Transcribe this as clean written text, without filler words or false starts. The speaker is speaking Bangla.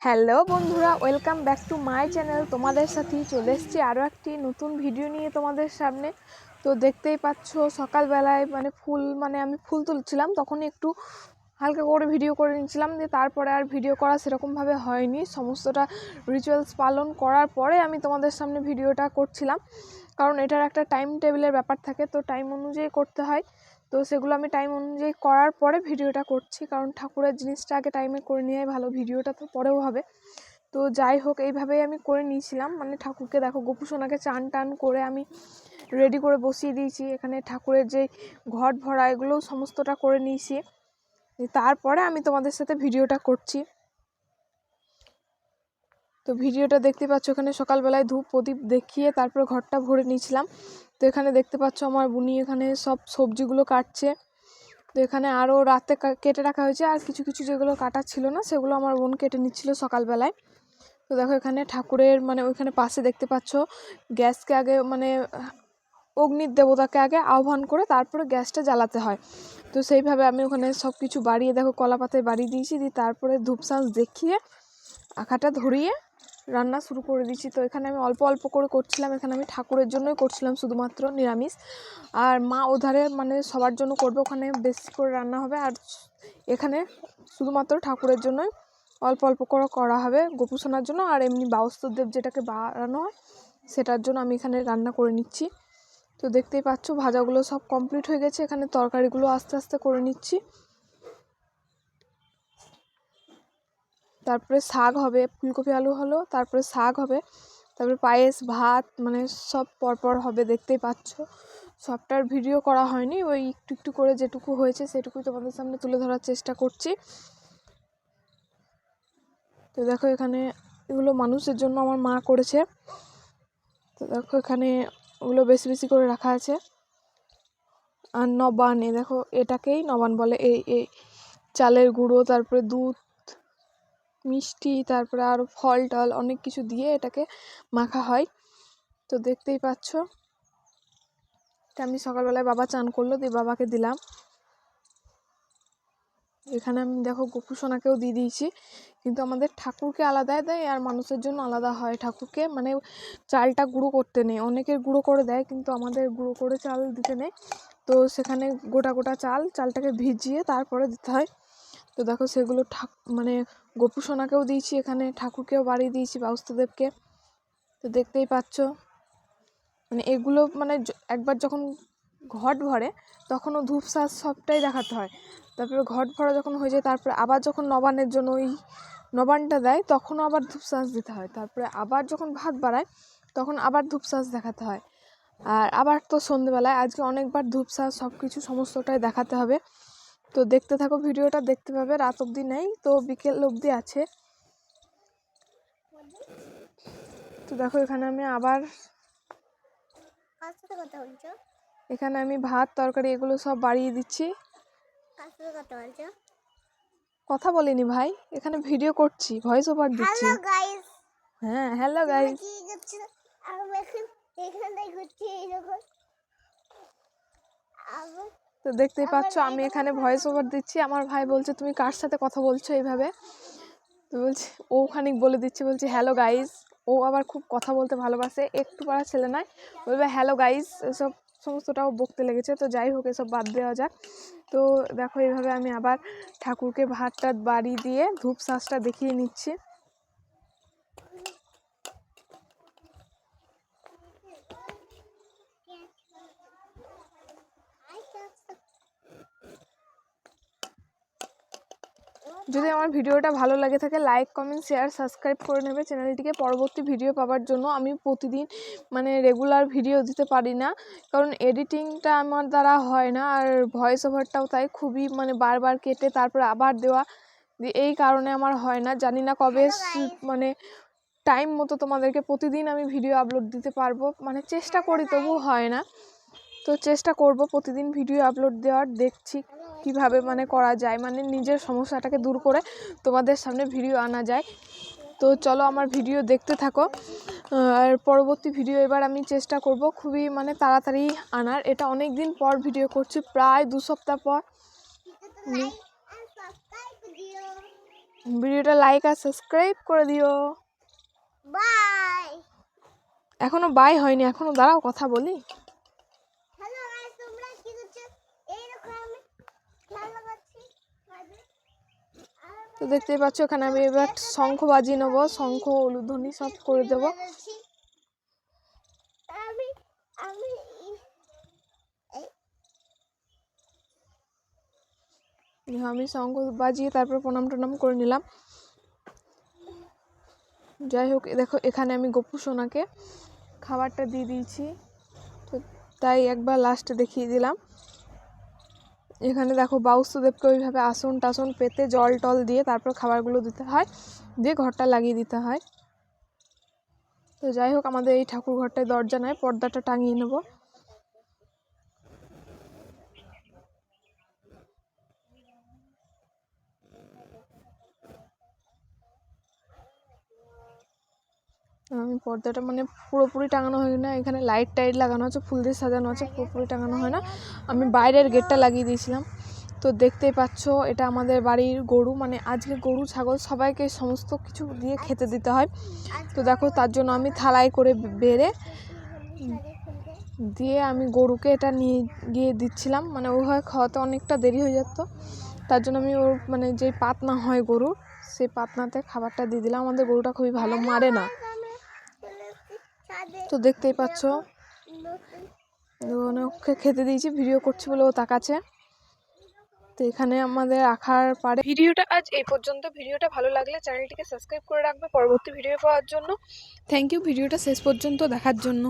হ্যালো বন্ধুরা, welcome back to my channel. তোমাদের সাথেই চলে এসেছি আরও একটি নতুন ভিডিও নিয়ে তোমাদের সামনে। তো দেখতেই পাচ্ছ সকালবেলায় আমি ফুল তুলছিলাম, তখনই একটু হালকা করে ভিডিও করে নিয়েছিলাম, যে তারপরে আর ভিডিও করা সেরকমভাবে হয়নি। সমস্তটা রিচুয়ালস পালন করার পরে আমি তোমাদের সামনে ভিডিওটা করছিলাম, কারণ এটার একটা টাইম টেবিলের ব্যাপার থাকে, তো টাইম অনুযায়ী করতে হয়। তো সেগুলো আমি টাইম অনুযায়ী করার পরে ভিডিওটা করছি, কারণ ঠাকুরের জিনিসটা আগে টাইমে করে নেওয়াই ভালো, ভিডিওটা তো পরেও হবে। তো যাই হোক, এইভাবেই আমি করে নিয়েছিলাম। ঠাকুরকে দেখো, গোপুসোনাকে চান টান করে আমি রেডি করে বসিয়ে দিয়েছি। এখানে ঠাকুরের যে ঘট ভরা এগুলো সমস্তটা করে নিয়েছি, তারপরে আমি তোমাদের সাথে ভিডিওটা করছি। তো ভিডিওটা দেখতে পাচ্ছ, এখানে সকালবেলায় ধূপ প্রদীপ দেখিয়ে তারপরে ঘরটা ভরে নিয়েছিলাম। তো এখানে দেখতে পাচ্ছ আমার বুনি এখানে সব সবজিগুলো কাটছে। তো এখানে আরও রাতে কেটে রাখা হয়েছে, আর কিছু কিছু যেগুলো কাটা ছিল না সেগুলো আমার বোন কেটে নিচ্ছিল সকালবেলায়। তো দেখো, এখানে ঠাকুরের ওইখানে পাশে দেখতে পাচ্ছ গ্যাসকে আগে অগ্নির দেবতাকে আগে আহ্বান করে তারপরে গ্যাসটা জ্বালাতে হয়। তো সেইভাবে আমি ওখানে সব কিছু বাড়িয়ে, দেখো কলা পাতায় বাড়িয়ে দিয়েছি, দিয়ে তারপরে ধূপসাঁজ দেখিয়ে আখাটা ধরিয়ে রান্না শুরু করে দিচ্ছি। তো এখানে আমি অল্প অল্প করে করছিলাম, এখানে আমি ঠাকুরের জন্যই করছিলাম শুধুমাত্র নিরামিষ, আর মা ওধারে সবার জন্য করবে, ওখানে বেশি করে রান্না হবে, আর এখানে শুধুমাত্র ঠাকুরের জন্যই অল্প অল্প করে করা হবে, গোপুসোনার জন্য আর এমনি বাউস্তদেব যেটাকে বাড়ানো হয় সেটার জন্য আমি এখানে রান্না করে নিচ্ছি। তো দেখতেই পাচ্ছ ভাজাগুলো সব কমপ্লিট হয়ে গেছে, এখানে তরকারিগুলো আস্তে আস্তে করে নিচ্ছি। তারপরে শাক হবে, ফুলকপি আলু হলো, তারপরে শাক হবে, তারপরে পায়েস ভাত সব পরপর হবে। দেখতেই পাচ্ছ সবটার ভিডিও করা হয়নি, ওই একটু একটু করে যেটুকু হয়েছে সেটুকুই তোমাদের সামনে তুলে ধরার চেষ্টা করছি। তো দেখো, এখানে এগুলো মানুষের জন্য আমার মা করেছে। তো দেখো, এখানে ওগুলো বেশি বেশি করে রাখা আছে। আর নবান, দেখো এটাকেই নবান বলে, এই চালের গুঁড়ো, তারপরে দুধ, মিষ্টি, তারপরে আরও ফল টল অনেক কিছু দিয়ে এটাকে মাখা হয়। তো দেখতেই পাচ্ছ, এটা আমি সকালবেলায় বাবা চান করলো, দিয়ে বাবাকে দিলাম। এখানে আমি দেখো গোপুসোনাকেও দিয়ে দিয়েছি, কিন্তু আমাদের ঠাকুরকে আলাদা দেয় আর মানুষের জন্য আলাদা হয়। ঠাকুরকে চালটা গুঁড়ো করতে নেই, অনেকের গুঁড়ো করে দেয়, কিন্তু আমাদের গুঁড়ো করে চাল দিতে নেই। তো সেখানে গোটা গোটা চালটাকে ভিজিয়ে তারপরে দিতে হয়। তো দেখো, সেগুলো গোপুসোনাকেও দিয়েছি, এখানে ঠাকুরকেও বাড়িয়ে দিয়েছি, বাউস্তদেবকে। তো দেখতেই পাচ্ছ, এগুলো একবার যখন ঘট ভরে তখনও ধূপসাজ সবটাই দেখাতে হয়। তারপরে ঘট ভরা যখন হয়ে যায়, তারপরে আবার যখন নবান্নের জন্য ওই নবান্নটা দেয় তখনও আবার ধূপসাজ দিতে হয়। তারপরে আবার যখন ভাত বাড়ায় তখন আবার ধূপসাজ দেখাতে হয়। আর আবার তো সন্ধ্যেবেলায় আজকে অনেকবার ধূপসাজ সব কিছু সমস্তটাই দেখাতে হবে। তো দেখতে থাকো, ভিডিওটা দেখতে পাবে, রাত অবধি নেই, তো বিকেল অবধি আছে। তো দেখো, এখানে আমি ভাত তরকারি এগুলো সব বাড়িয়ে দিচ্ছি। কথা বলিনি ভাই, এখানে ভিডিও করছি, ভয়েস ওভার দিচ্ছি। হ্যাঁ, হ্যালো গাইস। তো দেখতেই পাচ্ছ আমি এখানে ভয়েস ওভার দিচ্ছি। আমার ভাই বলছে তুমি কার সাথে কথা বলছো এইভাবে। তো বলছি, ও খানিক বলে দিচ্ছে, বলছে হ্যালো গাইস। ও আবার খুব কথা বলতে ভালোবাসে, একটু পাড়া ছেলে নয়, বলবে হ্যালো গাইস, এসব সমস্তটাও বকতে লেগেছে। তো যাই হোক, এসব বাদ দেওয়া যাক। তো দেখো, এইভাবে আমি আবার ঠাকুরকে ভাত টাত বাড়ি দিয়ে ধূপ সাজটা দেখিয়ে নিচ্ছি। যদি আমার ভিডিওটা ভালো লাগে থাকে, লাইক কমেন্ট শেয়ার সাবস্ক্রাইব করে নেবে চ্যানেলটিকে, পরবর্তী ভিডিও পাওয়ার জন্য। আমি প্রতিদিন রেগুলার ভিডিও দিতে পারি না, কারণ এডিটিংটা আমার দ্বারা হয় না, আর ভয়েস ওভারটাও তাই খুবই বারবার কেটে তারপরে আবার দেওয়া, এই কারণে আমার হয় না। জানি না কবে টাইম মতো তোমাদেরকে প্রতিদিন আমি ভিডিও আপলোড দিতে পারবো, চেষ্টা করি, তবু হয় না। তো চেষ্টা করব প্রতিদিন ভিডিও আপলোড দেওয়ার, দেখছি কিভাবে করা যায়, নিজের সমস্যাটাকে দূর করে তোমাদের সামনে ভিডিও আনা যায়। তো চলো, আমার ভিডিও দেখতে থাকো, আর পরবর্তী ভিডিও এবার আমি চেষ্টা করব খুবই তাড়াতাড়ি আনার। এটা অনেক দিন পর ভিডিও করছি, প্রায় 2 সপ্তাহ পর। ভিডিওটা লাইক আর সাবস্ক্রাইব করে দিও। বাই। এখনো বাই হয়নি, এখনো দাঁড়াও কথা বলি। হ্যালো গাইস, তোমরা কি করছো? এই দেখো আমি খেলা করছি। তো দেখতেই পাচ্ছ এখানে আমি এবার শঙ্খ বাজিয়ে নেবো, শঙ্খ উলুধ্বনি সব করে দেবো। আমি আমি আমি শঙ্খ বাজিয়ে তারপর প্রণাম টনাম করে নিলাম। যাই হোক, দেখো এখানে আমি গপু সোনাকে খাবারটা দিয়ে দিয়েছি, তো তাই একবার লাস্টে দেখিয়ে দিলাম। এখানে দেখো বাউস্তদেবকে ওইভাবে আসন টাসন পেতে জল টল দিয়ে তারপর খাবারগুলো দিতে হয়, দিয়ে ঘরটা লাগিয়ে দিতে হয়। তো যাই হোক, আমাদের এই ঠাকুর ঘরটায় দরজা নয়, পর্দাটা টাঙিয়ে নেব। আমি পর্দাটা মানে পুরোপুরি টাঙানো হয় না, এখানে লাইট টাইট লাগানো আছে, ফুল দিয়ে সাজানো আছে, পুরোপুরি টাঙানো হয় না। আমি বাইরের গেটটা লাগিয়ে দিয়েছিলাম। তো দেখতেই পাচ্ছ এটা আমাদের বাড়ির গরু, মানে আজকে গরু ছাগল সবাইকে সমস্ত কিছু দিয়ে খেতে দিতে হয়। তো দেখো তার জন্য আমি থালায় করে বেড়ে দিয়ে আমি গরুকে এটা নিয়ে গিয়ে দিচ্ছিলাম, মানে ওইভাবে খাওয়াতে অনেকটা দেরি হয়ে যেত, তার জন্য আমি ওর মানে যে পাতনা হয় গরুর, সেই পাতনাতে খাবারটা দিয়ে দিলাম। আমাদের গরুটা খুবই ভালো, মারে না। তো দেখতেই পাচ্ছ ওকে খেতে দিয়েছি, ভিডিও করছি বলে ও তাকাচ্ছে। তো এখানে আমাদের রাখার পারে ভিডিওটা আজ এই পর্যন্ত। ভিডিওটা ভালো লাগলে চ্যানেলটিকে সাবস্ক্রাইব করে রাখবে পরবর্তী ভিডিও পাওয়ার জন্য। থ্যাংক ইউ ভিডিওটা শেষ পর্যন্ত দেখার জন্য।